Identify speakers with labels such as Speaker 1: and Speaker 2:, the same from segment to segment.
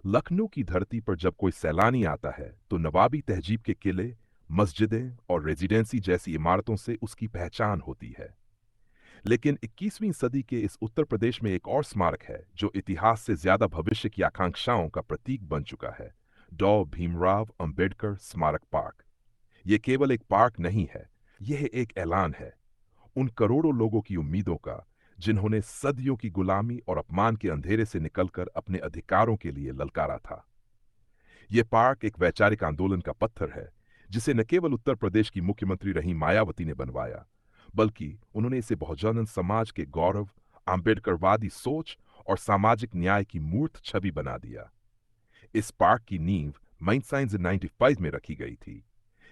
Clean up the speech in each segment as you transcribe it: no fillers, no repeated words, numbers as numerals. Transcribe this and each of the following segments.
Speaker 1: लखनऊ की धरती पर जब कोई सैलानी आता है तो नवाबी तहजीब के किले, मस्जिदें और रेजिडेंसी जैसी इमारतों से उसकी पहचान होती है। लेकिन 21वीं सदी के इस उत्तर प्रदेश में एक और स्मारक है जो इतिहास से ज्यादा भविष्य की आकांक्षाओं का प्रतीक बन चुका है। डॉ भीमराव अंबेडकर स्मारक पार्क। यह केवल एक पार्क नहीं है, यह एक ऐलान है उन करोड़ों लोगों की उम्मीदों का जिन्होंने सदियों की गुलामी और अपमान के अंधेरे से निकलकर अपने अधिकारों के लिए ललकारा था। यह पार्क एक वैचारिक आंदोलन का पत्थर है जिसे न केवल उत्तर प्रदेश की मुख्यमंत्री रही मायावती ने बनवाया, बल्कि उन्होंने इसे बहुजन समाज के गौरव, आंबेडकरवादी सोच और सामाजिक न्याय की मूर्त छवि बना दिया। इस पार्क की नींव माइंसाइंस 95 में रखी गई थी,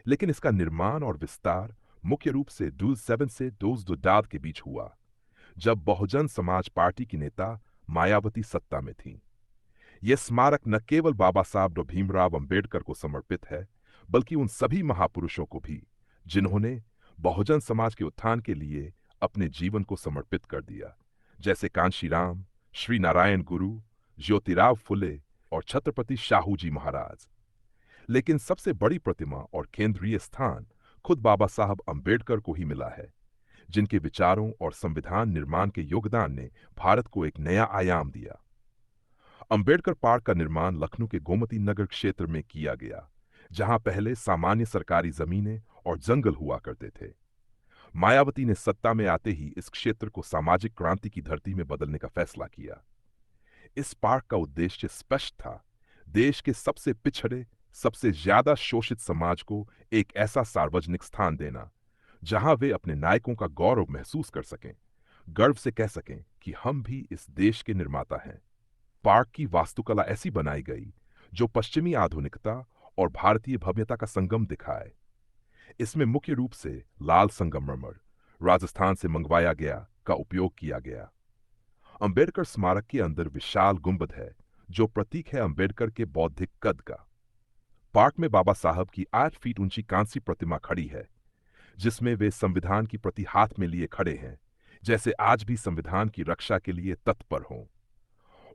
Speaker 1: लेकिन इसका निर्माण और विस्तार मुख्य रूप से 2007 से 2010 के बीच हुआ, जब बहुजन समाज पार्टी की नेता मायावती सत्ता में थी। यह स्मारक न केवल बाबा साहब डॉ भीमराव अंबेडकर को समर्पित है, बल्कि उन सभी महापुरुषों को भी जिन्होंने बहुजन समाज के उत्थान के लिए अपने जीवन को समर्पित कर दिया, जैसे कांशीराम, श्री नारायण गुरु, ज्योतिराव फुले और छत्रपति शाहू जी महाराज। लेकिन सबसे बड़ी प्रतिमा और केंद्रीय स्थान खुद बाबा साहब अंबेडकर को ही मिला है, जिनके विचारों और संविधान निर्माण के योगदान ने भारत को एक नया आयाम दिया। अंबेडकर पार्क का निर्माण लखनऊ के गोमती नगर क्षेत्र में किया गया, जहां पहले सामान्य सरकारी जमीनें और जंगल हुआ करते थे। मायावती ने सत्ता में आते ही इस क्षेत्र को सामाजिक क्रांति की धरती में बदलने का फैसला किया। इस पार्क का उद्देश्य स्पष्ट था, देश के सबसे पिछड़े, सबसे ज्यादा शोषित समाज को एक ऐसा सार्वजनिक स्थान देना जहां वे अपने नायकों का गौरव महसूस कर सकें, गर्व से कह सकें कि हम भी इस देश के निर्माता हैं। पार्क की वास्तुकला ऐसी बनाई गई जो पश्चिमी आधुनिकता और भारतीय भव्यता का संगम दिखाए। इसमें मुख्य रूप से लाल संगमरमर, राजस्थान से मंगवाया गया, का उपयोग किया गया। अंबेडकर स्मारक के अंदर विशाल गुंबद है जो प्रतीक है अंबेडकर के बौद्धिक कद का। पार्क में बाबा साहब की 8 फीट ऊंची कांस्य प्रतिमा खड़ी है, जिसमें वे संविधान की प्रति हाथ में लिए खड़े हैं, जैसे आज भी संविधान की रक्षा के लिए तत्पर हों।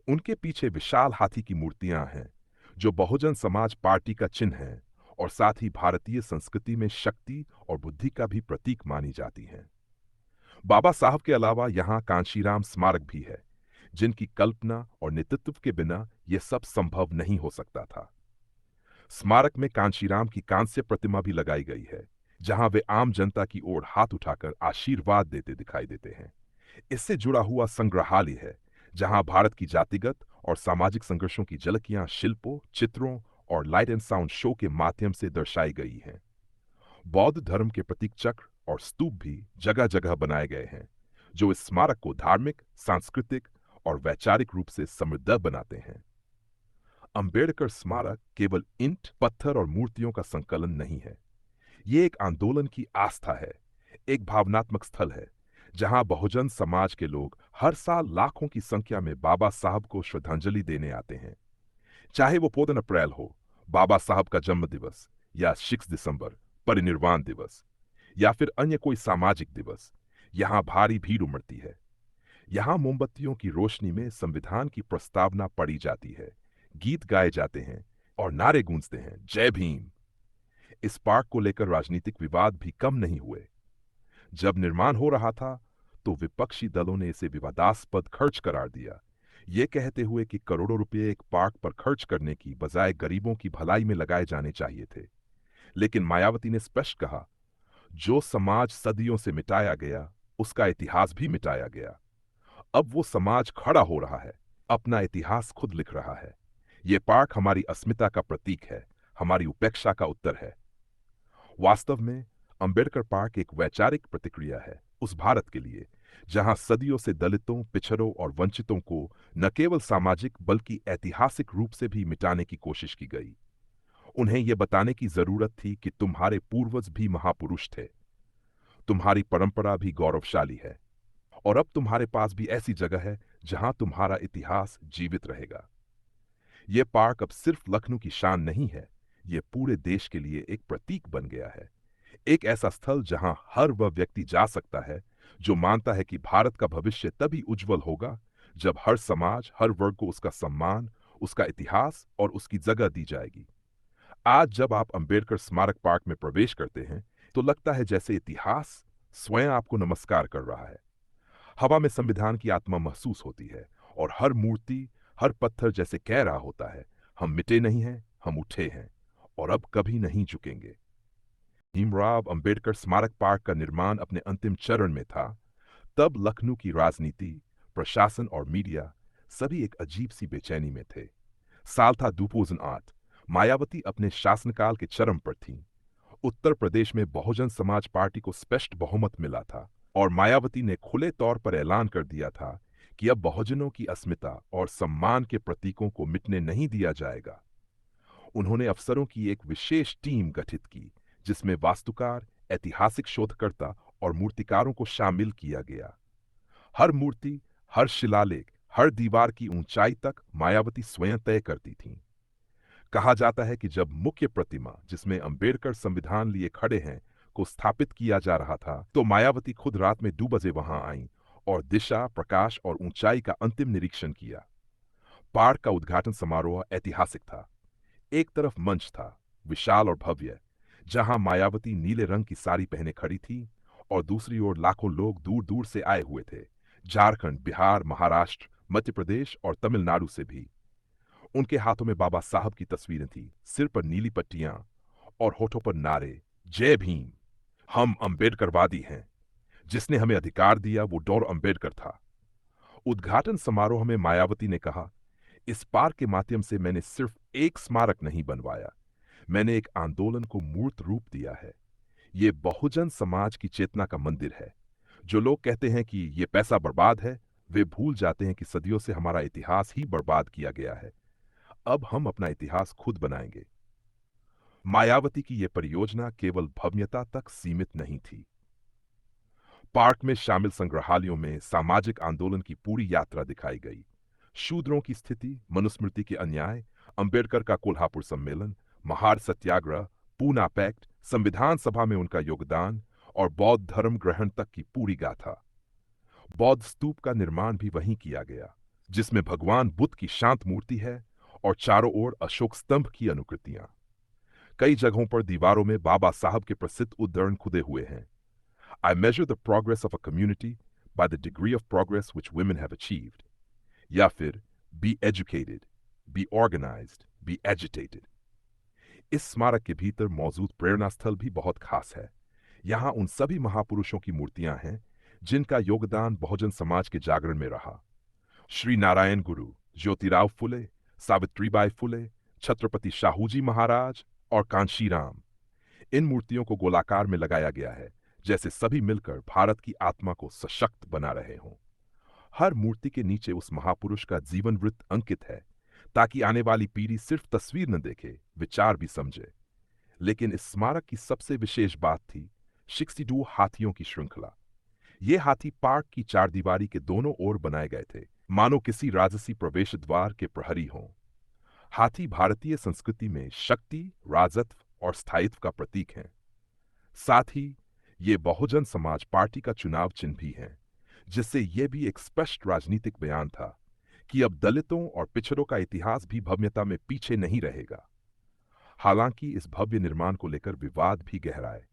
Speaker 1: उनके पीछे विशाल हाथी की मूर्तियां हैं जो बहुजन समाज पार्टी का चिन्ह है और साथ ही भारतीय संस्कृति में शक्ति और बुद्धि का भी प्रतीक मानी जाती हैं। बाबा साहब के अलावा यहाँ कांशीराम स्मारक भी है, जिनकी कल्पना और नेतृत्व के बिना यह सब संभव नहीं हो सकता था। स्मारक में कांशीराम की कांस्य प्रतिमा भी लगाई गई है, जहां वे आम जनता की ओर हाथ उठाकर आशीर्वाद देते दिखाई देते हैं। इससे जुड़ा हुआ संग्रहालय है, जहां भारत की जातिगत और सामाजिक संघर्षों की झलकियां शिल्पों, चित्रों और लाइट एंड साउंड शो के माध्यम से दर्शाई गई हैं। बौद्ध धर्म के प्रतीक चक्र और स्तूप भी जगह जगह बनाए गए हैं, जो इस स्मारक को धार्मिक, सांस्कृतिक और वैचारिक रूप से समृद्ध बनाते हैं। अंबेडकर स्मारक केवल ईंट, पत्थर और मूर्तियों का संकलन नहीं है। ये एक आंदोलन की आस्था है, एक भावनात्मक स्थल है, जहां बहुजन समाज के लोग हर साल लाखों की संख्या में बाबा साहब को श्रद्धांजलि देने आते हैं। चाहे वो 14 अप्रैल हो, बाबा साहब का जन्म दिवस, या 6 दिसंबर, परिनिर्वाण दिवस, या फिर अन्य कोई सामाजिक दिवस, यहां भारी भीड़ उमड़ती है। यहां मोमबत्तियों की रोशनी में संविधान की प्रस्तावना पढ़ी जाती है, गीत गाए जाते हैं और नारे गूंजते हैं, जय भीम। इस पार्क को लेकर राजनीतिक विवाद भी कम नहीं हुए। जब निर्माण हो रहा था तो विपक्षी दलों ने इसे विवादास्पद खर्च करार दिया, ये कहते हुए कि करोड़ों रुपए एक पार्क पर खर्च करने की बजाय गरीबों की भलाई में लगाए जाने चाहिए थे। लेकिन मायावती ने स्पष्ट कहा, जो समाज सदियों से मिटाया गया, उसका इतिहास भी मिटाया गया। अब वो समाज खड़ा हो रहा है, अपना इतिहास खुद लिख रहा है। ये पार्क हमारी अस्मिता का प्रतीक है, हमारी उपेक्षा का उत्तर है। वास्तव में अंबेडकर पार्क एक वैचारिक प्रतिक्रिया है उस भारत के लिए जहां सदियों से दलितों, पिछड़ों और वंचितों को न केवल सामाजिक बल्कि ऐतिहासिक रूप से भी मिटाने की कोशिश की गई। उन्हें यह बताने की जरूरत थी कि तुम्हारे पूर्वज भी महापुरुष थे, तुम्हारी परंपरा भी गौरवशाली है, और अब तुम्हारे पास भी ऐसी जगह है जहां तुम्हारा इतिहास जीवित रहेगा। यह पार्क अब सिर्फ लखनऊ की शान नहीं है, यह पूरे देश के लिए एक प्रतीक बन गया है। एक ऐसा स्थल जहां हर वह व्यक्ति जा सकता है जो मानता है कि भारत का भविष्य तभी उज्जवल होगा जब हर समाज, हर वर्ग को उसका सम्मान उसका इतिहास और उसकी जगह दी जाएगी। आज जब आप अंबेडकर स्मारक पार्क में प्रवेश करते हैं, तो लगता है जैसे इतिहास स्वयं आपको नमस्कार कर रहा है। हवा में संविधान की आत्मा महसूस होती है और हर मूर्ति, हर पत्थर जैसे कह रहा होता है, हम मिटे नहीं हैं, हम उठे हैं और अब कभी नहीं झुकेंगे। भीमराव अंबेडकर स्मारक पार्क का निर्माण अपने अंतिम चरण में था, तब लखनऊ की राजनीति, प्रशासन और मीडिया सभी एक अजीब सी बेचैनी में थे। साल था 2008। मायावती अपने शासनकाल के चरम पर थीं। उत्तर प्रदेश में बहुजन समाज पार्टी को स्पष्ट बहुमत मिला था और मायावती ने खुले तौर पर ऐलान कर दिया था कि अब बहुजनों की अस्मिता और सम्मान के प्रतीकों को मिटने नहीं दिया जाएगा। उन्होंने अफसरों की एक विशेष टीम गठित की, जिसमें वास्तुकार, ऐतिहासिक शोधकर्ता और मूर्तिकारों को शामिल किया गया। हर मूर्ति, हर शिलालेख, हर दीवार की ऊंचाई तक मायावती स्वयं तय करती थीं। कहा जाता है कि जब मुख्य प्रतिमा, जिसमें अंबेडकर संविधान लिए खड़े हैं, को स्थापित किया जा रहा था, तो मायावती खुद रात में 2 बजे वहां आईं और दिशा, प्रकाश और ऊंचाई का अंतिम निरीक्षण किया। पार्क का उद्घाटन समारोह ऐतिहासिक था। एक तरफ मंच था, विशाल और भव्य, जहां मायावती नीले रंग की साड़ी पहने खड़ी थी, और दूसरी ओर लाखों लोग दूर दूर से आए हुए थे, झारखंड, बिहार, महाराष्ट्र, मध्य प्रदेश और तमिलनाडु से भी। उनके हाथों में बाबा साहब की तस्वीरें थी, सिर पर नीली पट्टियां और होठों पर नारे, जय भीम, हम अंबेडकरवादी हैं, जिसने हमें अधिकार दिया वो डॉक्टर अंबेडकर था। उद्घाटन समारोह में मायावती ने कहा, इस पार्क के माध्यम से मैंने सिर्फ एक स्मारक नहीं बनवाया, मैंने एक आंदोलन को मूर्त रूप दिया है। ये बहुजन समाज की चेतना का मंदिर है। जो लोग कहते हैं कि ये पैसा बर्बाद है, वे भूल जाते हैं कि सदियों से हमारा इतिहास ही बर्बाद किया गया है। अब हम अपना इतिहास खुद बनाएंगे। मायावती की यह परियोजना केवल भव्यता तक सीमित नहीं थी। पार्क में शामिल संग्रहालयों में सामाजिक आंदोलन की पूरी यात्रा दिखाई गई। शूद्रों की स्थिति, मनुस्मृति के अन्याय, अंबेडकर का कोल्हापुर सम्मेलन, महार सत्याग्रह, पूना पैक्ट, संविधान सभा में उनका योगदान और बौद्ध धर्म ग्रहण तक की पूरी गाथा। बौद्ध स्तूप का निर्माण भी वहीं किया गया, जिसमें भगवान बुद्ध की शांत मूर्ति है और चारों ओर अशोक स्तंभ की अनुकृतियां। कई जगहों पर दीवारों में बाबा साहब के प्रसिद्ध उद्धरण खुदे हुए हैं। I measure the progress of a community by the degree of progress which women have achieved. या फिर be educated, be organized, be agitated. इस स्मारक के भीतर मौजूद प्रेरणा स्थल भी बहुत खास है। यहाँ उन सभी महापुरुषों की मूर्तियां हैं जिनका योगदान बहुजन समाज के जागरण में रहा। श्री नारायण गुरु, ज्योतिराव फुले, सावित्रीबाई फुले, छत्रपति शाहूजी महाराज और कांशीराम। इन मूर्तियों को गोलाकार में लगाया गया है, जैसे सभी मिलकर भारत की आत्मा को सशक्त बना रहे हों। हर मूर्ति के नीचे उस महापुरुष का जीवन वृत्त अंकित है, ताकि आने वाली पीढ़ी सिर्फ तस्वीर न देखे, विचार भी समझे। लेकिन इस स्मारक की सबसे विशेष बात थी 62 हाथियों की श्रृंखला। ये हाथी पार्क की चारदीवारी के दोनों ओर बनाए गए थे, मानो किसी राजसी प्रवेश द्वार के प्रहरी हों। हाथी भारतीय संस्कृति में शक्ति, राजत्व और स्थायित्व का प्रतीक हैं। साथ ही ये बहुजन समाज पार्टी का चुनाव चिन्ह भी है, जिससे यह भी एक स्पष्ट राजनीतिक बयान था कि अब दलितों और पिछड़ों का इतिहास भी भव्यता में पीछे नहीं रहेगा। हालांकि इस भव्य निर्माण को लेकर विवाद भी गहराए।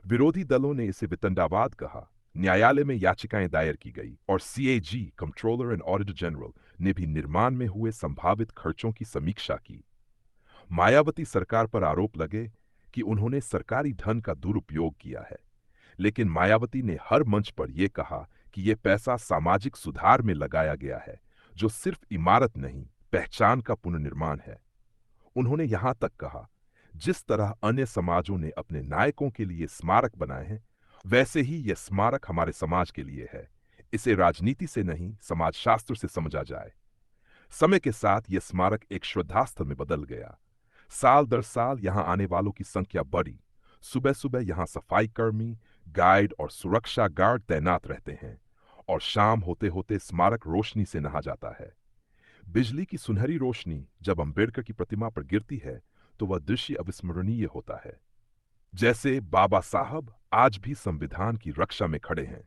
Speaker 1: विरोधी दलों ने इसे वितंडावाद कहा, न्यायालय में याचिकाएं दायर की गई और CAG, controller and auditor general, ने भी निर्माण में हुए संभावित खर्चों की समीक्षा की। मायावती सरकार पर आरोप लगे कि उन्होंने सरकारी धन का दुरुपयोग किया है, लेकिन मायावती ने हर मंच पर यह कहा कि यह पैसा सामाजिक सुधार में लगाया गया है, जो सिर्फ इमारत नहीं, पहचान का पुनर्निर्माण है। उन्होंने यहां तक कहा, जिस तरह अन्य समाजों ने अपने नायकों के लिए स्मारक बनाए हैं, वैसे ही यह स्मारक हमारे समाज के लिए है। इसे राजनीति से नहीं, समाजशास्त्र से समझा जाए। समय के साथ यह स्मारक एक श्रद्धास्थल में बदल गया। साल दर साल यहां आने वालों की संख्या बढ़ी। सुबह सुबह यहां सफाई कर्मी, गाइड और सुरक्षा गार्ड तैनात रहते हैं और शाम होते होते स्मारक रोशनी से नहा जाता है। बिजली की सुनहरी रोशनी जब अंबेडकर की प्रतिमा पर गिरती है, तो वह दृश्य अविस्मरणीय होता है, जैसे बाबा साहब आज भी संविधान की रक्षा में खड़े हैं।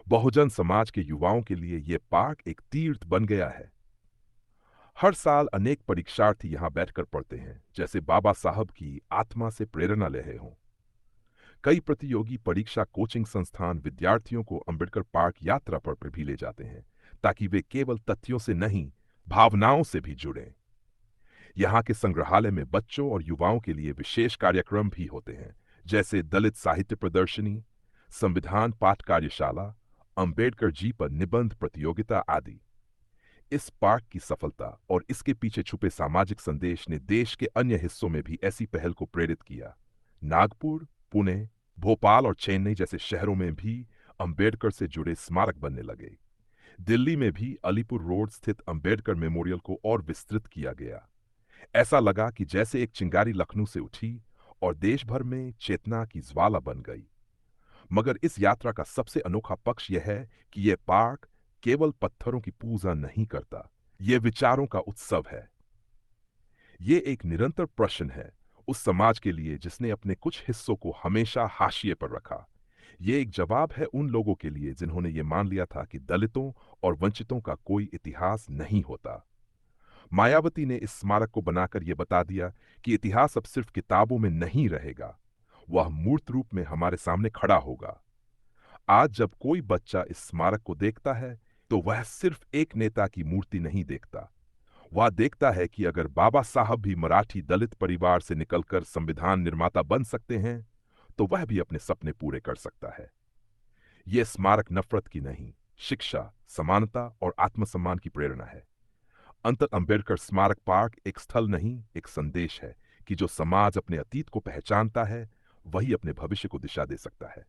Speaker 1: बहुजन समाज के युवाओं के लिए यह पार्क एक तीर्थ बन गया है। हर साल अनेक परीक्षार्थी यहाँ बैठकर पढ़ते हैं, जैसे बाबा साहब की आत्मा से प्रेरणा ले रहे हों। कई प्रतियोगी परीक्षा कोचिंग संस्थान विद्यार्थियों को अंबेडकर पार्क यात्रा पर भी ले जाते हैं, ताकि वे केवल तथ्यों से नहीं, भावनाओं से भी जुड़ें। यहाँ के संग्रहालय में बच्चों और युवाओं के लिए विशेष कार्यक्रम भी होते हैं, जैसे दलित साहित्य प्रदर्शनी, संविधान पाठ कार्यशाला, अंबेडकर जी पर निबंध प्रतियोगिता आदि। इस पार्क की सफलता और इसके पीछे छुपे सामाजिक संदेश ने देश के अन्य हिस्सों में भी ऐसी पहल को प्रेरित किया। नागपुर, पुणे, भोपाल और चेन्नई जैसे शहरों में भी अंबेडकर से जुड़े स्मारक बनने लगे। दिल्ली में भी अलीपुर रोड स्थित अंबेडकर मेमोरियल को और विस्तृत किया गया। ऐसा लगा कि जैसे एक चिंगारी लखनऊ से उठी और देश भर में चेतना की ज्वाला बन गई। मगर इस यात्रा का सबसे अनोखा पक्ष यह है कि यह पार्क केवल पत्थरों की पूजा नहीं करता, यह विचारों का उत्सव है। ये एक निरंतर प्रश्न है उस समाज के लिए जिसने अपने कुछ हिस्सों को हमेशा हाशिए पर रखा। ये एक जवाब है उन लोगों के लिए जिन्होंने ये मान लिया था कि दलितों और वंचितों का कोई इतिहास नहीं होता। मायावती ने इस स्मारक को बनाकर यह बता दिया कि इतिहास अब सिर्फ किताबों में नहीं रहेगा, वह मूर्त रूप में हमारे सामने खड़ा होगा। आज जब कोई बच्चा इस स्मारक को देखता है, तो वह सिर्फ एक नेता की मूर्ति नहीं देखता, वह देखता है कि अगर बाबा साहब भी मराठी दलित परिवार से निकलकर संविधान निर्माता बन सकते हैं, तो वह भी अपने सपने पूरे कर सकता है। यह स्मारक नफरत की नहीं, शिक्षा, समानता और आत्मसम्मान की प्रेरणा है। अंतर अंबेडकर स्मारक पार्क एक स्थल नहीं, एक संदेश है कि जो समाज अपने अतीत को पहचानता है, वही अपने भविष्य को दिशा दे सकता है।